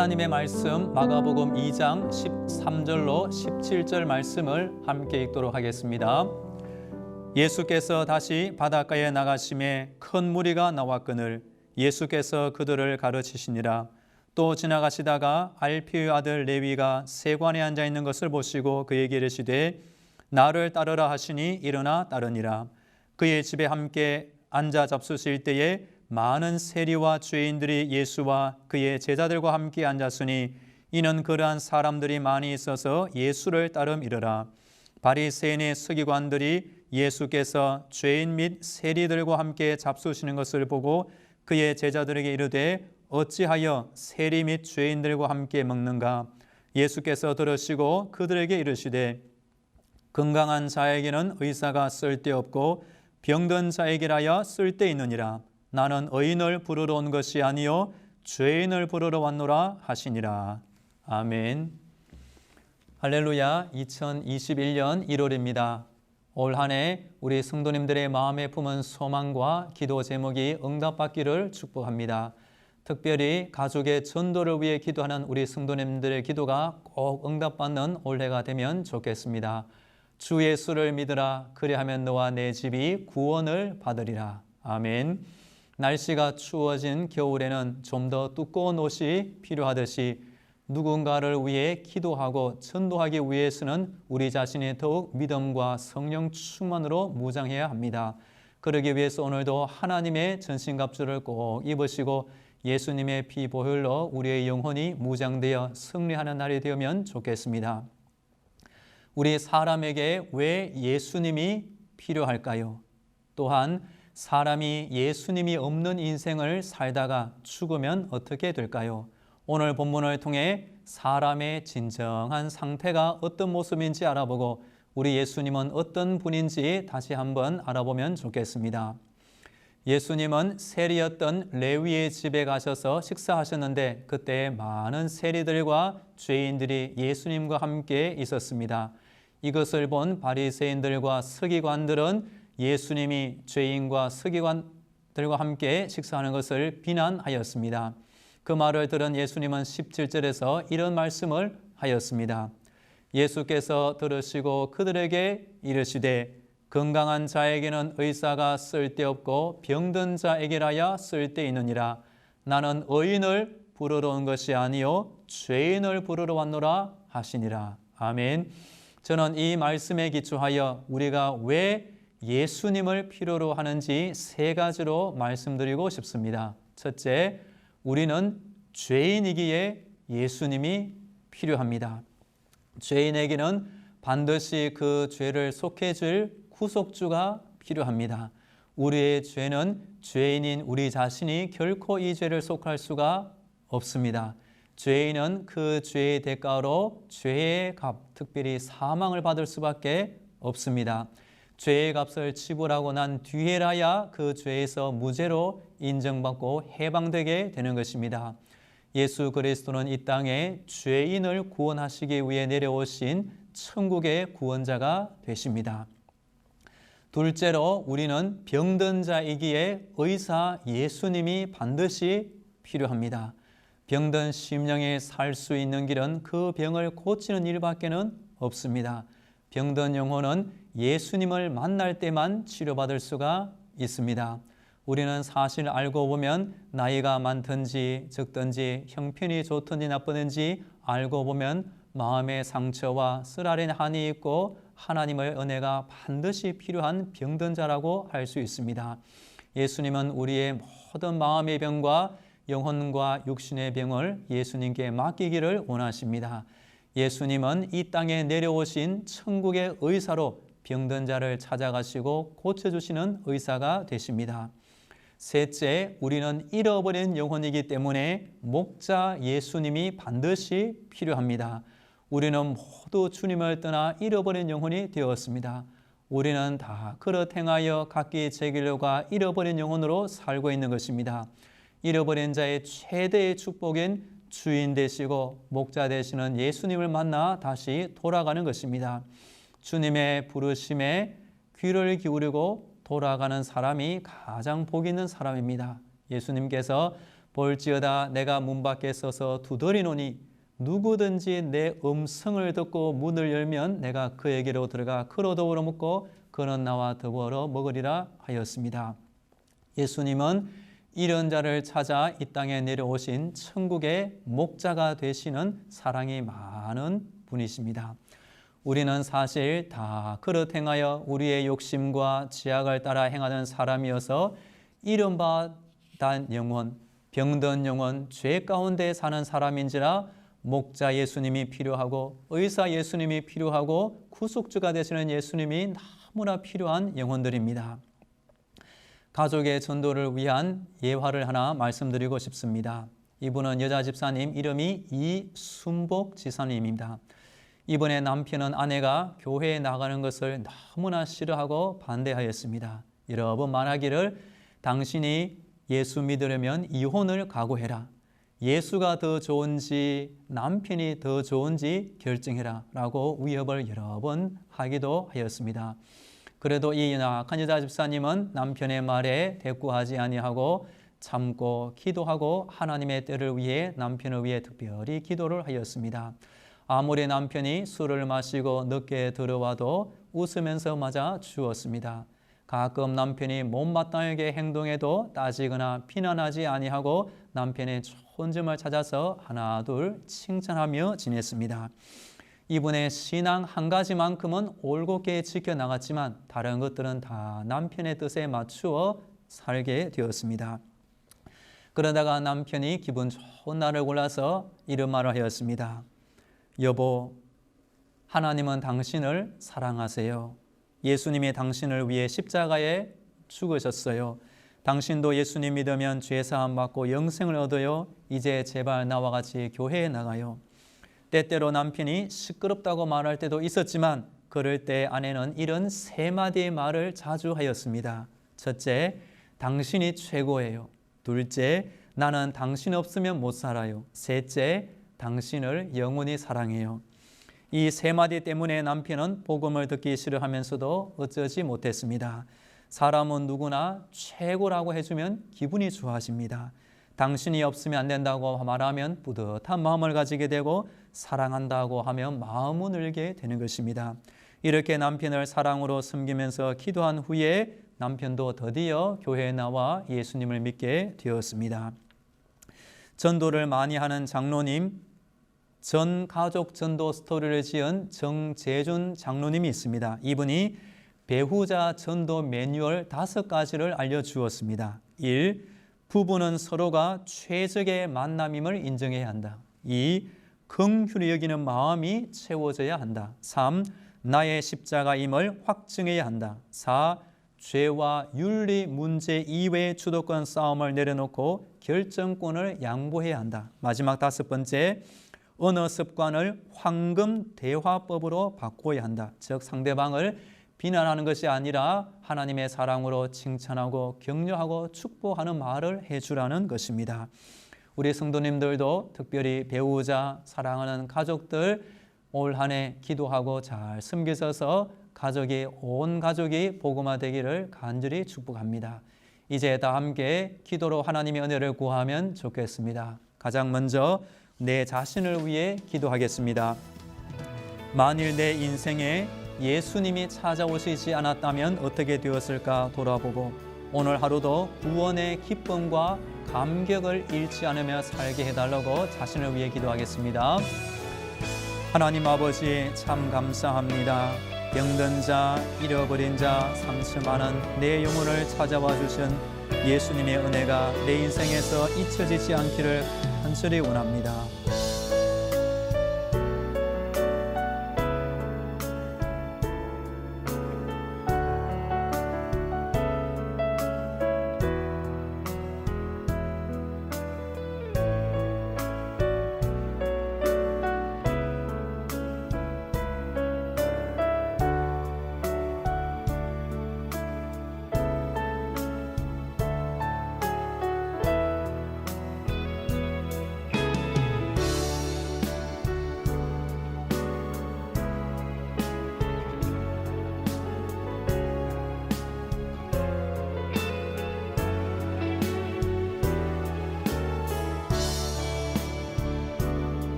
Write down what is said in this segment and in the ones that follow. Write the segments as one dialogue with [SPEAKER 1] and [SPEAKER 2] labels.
[SPEAKER 1] 하나님의 말씀 마가복음 2장 13절로 17절 말씀을 함께 읽도록 하겠습니다. 예수께서 다시 바닷가에 나가심에 큰 무리가 나왔거늘 예수께서 그들을 가르치시니라. 또 지나가시다가 알피의 아들 레위가 세관에 앉아 있는 것을 보시고 그에게 이르시되 나를 따르라 하시니 일어나 따르니라. 그의 집에 함께 앉아 잡수실 때에 많은 세리와 죄인들이 예수와 그의 제자들과 함께 앉았으니 이는 그러한 사람들이 많이 있어서 예수를 따름이르라. 바리새인의 서기관들이 예수께서 죄인 및 세리들과 함께 잡수시는 것을 보고 그의 제자들에게 이르되 어찌하여 세리 및 죄인들과 함께 먹는가? 예수께서 들으시고 그들에게 이르시되 건강한 자에게는 의사가 쓸데없고 병든 자에게라야 쓸데있느니라. 나는 의인을 부르러 온 것이 아니요 죄인을 부르러 왔노라 하시니라. 아멘. 할렐루야. 2021년 1월입니다. 올 한 해 우리 성도님들의 마음에 품은 소망과 기도 제목이 응답받기를 축복합니다. 특별히 가족의 전도를 위해 기도하는 우리 성도님들의 기도가 꼭 응답받는 올해가 되면 좋겠습니다. 주 예수를 믿으라. 그리하면 너와 내 집이 구원을 받으리라. 아멘. 날씨가 추워진 겨울에는 좀 더 두꺼운 옷이 필요하듯이 누군가를 위해 기도하고 전도하기 위해서는 우리 자신이 더욱 믿음과 성령 충만으로 무장해야 합니다. 그러기 위해서 오늘도 하나님의 전신갑주를 꼭 입으시고 예수님의 피 보혈로 우리의 영혼이 무장되어 승리하는 날이 되면 좋겠습니다. 우리 사람에게 왜 예수님이 필요할까요? 또한 사람이 예수님이 없는 인생을 살다가 죽으면 어떻게 될까요? 오늘 본문을 통해 사람의 진정한 상태가 어떤 모습인지 알아보고 우리 예수님은 어떤 분인지 다시 한번 알아보면 좋겠습니다. 예수님은 세리였던 레위의 집에 가셔서 식사하셨는데 그때 많은 세리들과 죄인들이 예수님과 함께 있었습니다. 이것을 본 바리새인들과 서기관들은 예수님이 죄인과 서기관들과 함께 식사하는 것을 비난하였습니다. 그 말을 들은 예수님은 17절에서 이런 말씀을 하였습니다. 예수께서 들으시고 그들에게 이르시되 건강한 자에게는 의사가 쓸데없고 병든 자에게라야 쓸데있느니라. 나는 의인을 부르러 온 것이 아니요 죄인을 부르러 왔노라 하시니라. 아멘. 저는 이 말씀에 기초하여 우리가 왜 예수님을 필요로 하는지 세 가지로 말씀드리고 싶습니다. 첫째, 우리는 죄인이기에 예수님이 필요합니다. 죄인에게는 반드시 그 죄를 속해줄 구속주가 필요합니다. 우리의 죄는 죄인인 우리 자신이 결코 이 죄를 속할 수가 없습니다. 죄인은 그 죄의 대가로 죄의 값, 특별히 사망을 받을 수밖에 없습니다. 죄의 값을 지불하고 난 뒤에라야 그 죄에서 무죄로 인정받고 해방되게 되는 것입니다. 예수 그리스도는 이 땅에 죄인을 구원하시기 위해 내려오신 천국의 구원자가 되십니다. 둘째로 우리는 병든 자이기에 의사 예수님이 반드시 필요합니다. 병든 심령이 살 수 있는 길은 그 병을 고치는 일밖에는 없습니다. 병든 영혼은 예수님을 만날 때만 치료받을 수가 있습니다. 우리는 사실 알고 보면 나이가 많든지 적든지 형편이 좋든지 나쁘든지 알고 보면 마음의 상처와 쓰라린 한이 있고 하나님의 은혜가 반드시 필요한 병든 자라고 할 수 있습니다. 예수님은 우리의 모든 마음의 병과 영혼과 육신의 병을 예수님께 맡기기를 원하십니다. 예수님은 이 땅에 내려오신 천국의 의사로 병든 자를 찾아가시고 고쳐주시는 의사가 되십니다. 셋째, 우리는 잃어버린 영혼이기 때문에 목자 예수님이 반드시 필요합니다. 우리는 모두 주님을 떠나 잃어버린 영혼이 되었습니다. 우리는 다 그릇 행하여 각기 제 길로 가 잃어버린 영혼으로 살고 있는 것입니다. 잃어버린 자의 최대의 축복인 주인 되시고 목자 되시는 예수님을 만나 다시 돌아가는 것입니다. 주님의 부르심에 귀를 기울이고 돌아가는 사람이 가장 복 있는 사람입니다. 예수님께서 볼지어다 내가 문 밖에 서서 두드리노니 누구든지 내 음성을 듣고 문을 열면 내가 그에게로 들어가 그로 더불어 먹고 그는 나와 더불어 먹으리라 하였습니다. 예수님은 이런 자를 찾아 이 땅에 내려오신 천국의 목자가 되시는 사랑이 많은 분이십니다. 우리는 사실 다 그릇 행하여 우리의 욕심과 지약을 따라 행하는 사람이어서 이른바단 영혼, 병든 영혼, 죄 가운데 사는 사람인지라 목자 예수님이 필요하고 의사 예수님이 필요하고 구속주가 되시는 예수님이 너무나 필요한 영혼들입니다. 가족의 전도를 위한 예화를 하나 말씀드리고 싶습니다. 이분은 여자 집사님, 이름이 이순복 지사님입니다. 이번에 남편은 아내가 교회에 나가는 것을 너무나 싫어하고 반대하였습니다. 여러 번 말하기를 당신이 예수 믿으려면 이혼을 각오해라. 예수가 더 좋은지 남편이 더 좋은지 결정해라 라고 위협을 여러 번 하기도 하였습니다. 그래도 이 악한 여자 집사님은 남편의 말에 대꾸하지 아니하고 참고 기도하고 하나님의 때를 위해 남편을 위해 특별히 기도를 하였습니다. 아무리 남편이 술을 마시고 늦게 들어와도 웃으면서 맞아 주었습니다. 가끔 남편이 못마땅하게 행동해도 따지거나 비난하지 아니하고 남편의 좋은 점을 찾아서 하나 둘 칭찬하며 지냈습니다. 이분의 신앙 한 가지만큼은 올곧게 지켜나갔지만 다른 것들은 다 남편의 뜻에 맞추어 살게 되었습니다. 그러다가 남편이 기분 좋은 날을 골라서 이런 말을 하였습니다. 여보, 하나님은 당신을 사랑하세요. 예수님이 당신을 위해 십자가에 죽으셨어요. 당신도 예수님 믿으면 죄사함 받고 영생을 얻어요. 이제 제발 나와 같이 교회에 나가요. 때때로 남편이 시끄럽다고 말할 때도 있었지만 그럴 때 아내는 이런 세 마디의 말을 자주 하였습니다. 첫째, 당신이 최고예요. 둘째, 나는 당신 없으면 못 살아요. 셋째, 당신을 영원히 사랑해요. 이 세 마디 때문에 남편은 복음을 듣기 싫어하면서도 어쩌지 못했습니다. 사람은 누구나 최고라고 해주면 기분이 좋아집니다. 당신이 없으면 안 된다고 말하면 뿌듯한 마음을 가지게 되고 사랑한다고 하면 마음을 열게 되는 것입니다. 이렇게 남편을 사랑으로 섬기면서 기도한 후에 남편도 드디어 교회에 나와 예수님을 믿게 되었습니다. 전도를 많이 하는 장로님, 전 가족 전도 스토리를 지은 정재준 장로님이 있습니다. 이분이 배우자 전도 매뉴얼 5가지를 알려주었습니다. 1. 부부는 서로가 최적의 만남임을 인정해야 한다. 2. 긍휼히 여기는 마음이 채워져야 한다. 3. 나의 십자가임을 확증해야 한다. 4. 죄와 윤리 문제 이외의 주도권 싸움을 내려놓고 결정권을 양보해야 한다. 마지막 5번째, 언어 습관을 황금 대화법으로 바꿔야 한다. 즉 상대방을 비난하는 것이 아니라 하나님의 사랑으로 칭찬하고 격려하고 축복하는 말을 해주라는 것입니다. 우리 성도님들도 특별히 배우자, 사랑하는 가족들 올 한 해 기도하고 잘 섬기셔서 온 가족이 복음화 되기를 간절히 축복합니다. 이제 다 함께 기도로 하나님의 은혜를 구하면 좋겠습니다. 가장 먼저 내 자신을 위해 기도하겠습니다. 만일 내 인생에 예수님이 찾아오시지 않았다면 어떻게 되었을까 돌아보고 오늘 하루도 구원의 기쁨과 감격을 잃지 않으며 살게 해달라고 자신을 위해 기도하겠습니다. 하나님 아버지 참 감사합니다. 병든 자, 잃어버린 자, 상처 많은 내 영혼을 찾아와 주신 예수님의 은혜가 내 인생에서 잊혀지지 않기를 간절히 원합니다.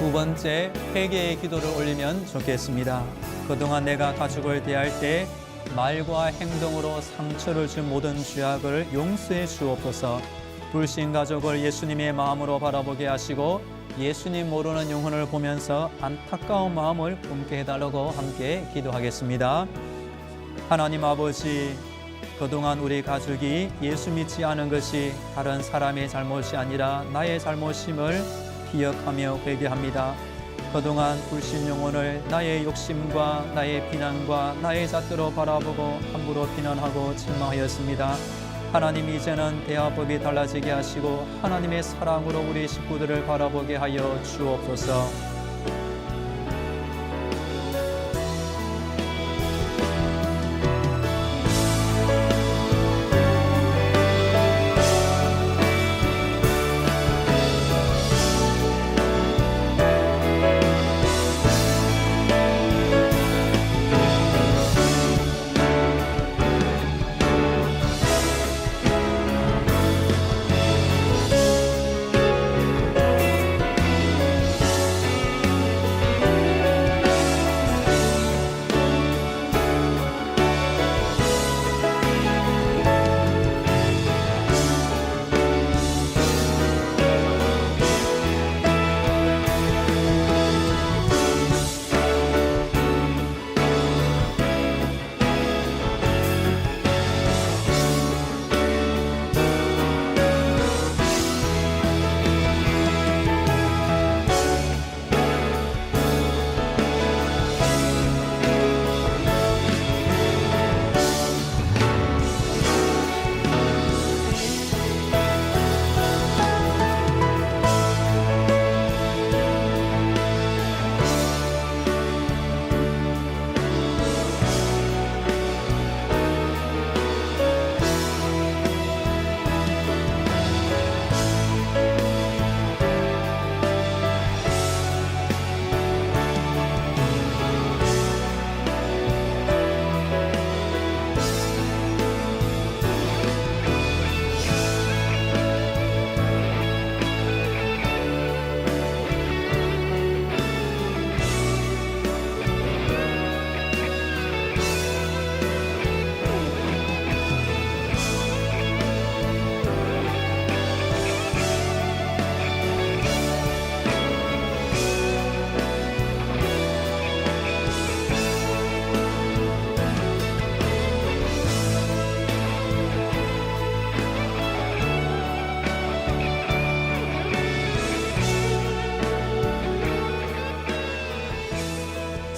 [SPEAKER 1] 두 번째, 회개의 기도를 올리면 좋겠습니다. 그동안 내가 가족을 대할 때 말과 행동으로 상처를 준 모든 죄악을 용서해 주옵소서. 불신 가족을 예수님의 마음으로 바라보게 하시고 예수님 모르는 영혼을 보면서 안타까운 마음을 품게 해달라고 함께 기도하겠습니다. 하나님 아버지, 그동안 우리 가족이 예수 믿지 않은 것이 다른 사람의 잘못이 아니라 나의 잘못임을 기억하며 회개합니다. 그동안 불신 영혼을 나의 욕심과 나의 비난과 나의 잣대로 바라보고 함부로 비난하고 책망하였습니다. 하나님, 이제는 대화법이 달라지게 하시고 하나님의 사랑으로 우리 식구들을 바라보게 하여 주옵소서.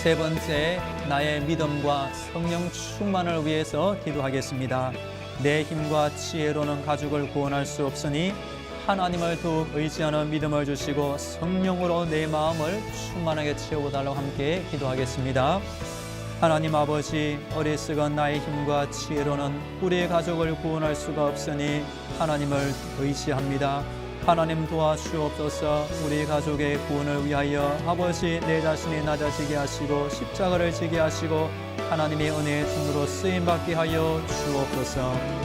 [SPEAKER 1] 세 번째, 나의 믿음과 성령 충만을 위해서 기도하겠습니다. 내 힘과 지혜로는 가족을 구원할 수 없으니 하나님을 더욱 의지하는 믿음을 주시고 성령으로 내 마음을 충만하게 채워달라고 함께 기도하겠습니다. 하나님 아버지, 어리석은 나의 힘과 지혜로는 우리의 가족을 구원할 수가 없으니 하나님을 의지합니다. 하나님 도와주옵소서. 우리 가족의 구원을 위하여 아버지, 내 자신이 낮아지게 하시고 십자가를 지게 하시고 하나님의 은혜의 통로로 쓰임받게 하여 주옵소서.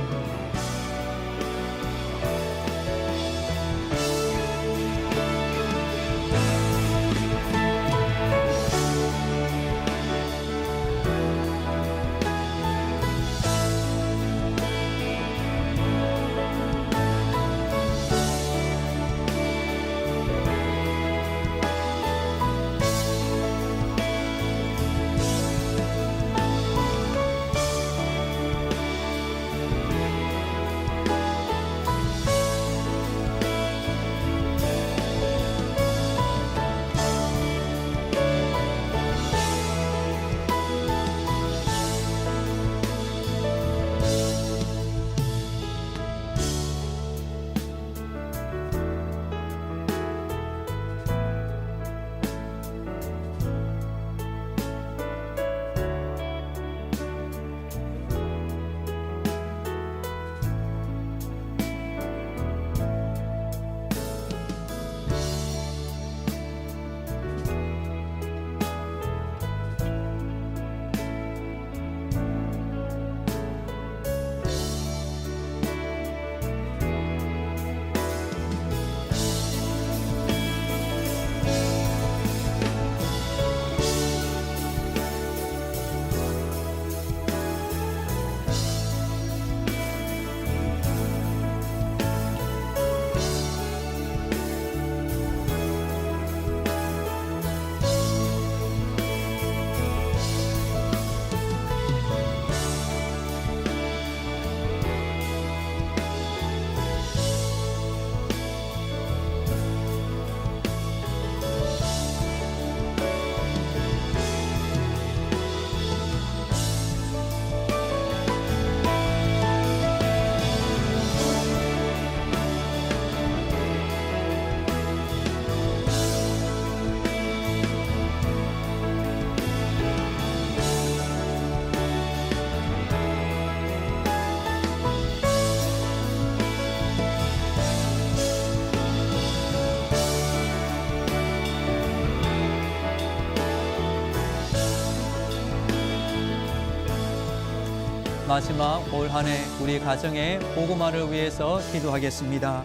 [SPEAKER 1] 마지막 올 한 해 우리 가정의 복음화를 위해서 기도하겠습니다.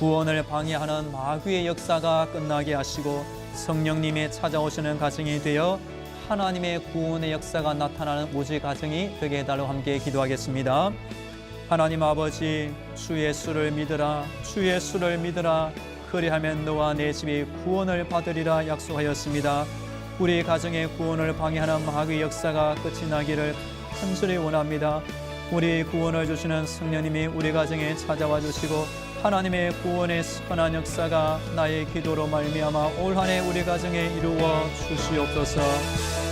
[SPEAKER 1] 구원을 방해하는 마귀의 역사가 끝나게 하시고 성령님의 찾아오시는 가정이 되어 하나님의 구원의 역사가 나타나는 우리 가정이 되게 해달라고 함께 기도하겠습니다. 하나님 아버지, 주 예수를 믿으라, 주 예수를 믿으라. 그리하면 너와 내 집이 구원을 받으리라 약속하였습니다. 우리 가정의 구원을 방해하는 마귀의 역사가 끝이 나기를 간절히 원합니다. 우리 구원을 주시는 성령님이 우리 가정에 찾아와 주시고 하나님의 구원의 선한 역사가 나의 기도로 말미암아 올 한 해 우리 가정에 이루어 주시옵소서.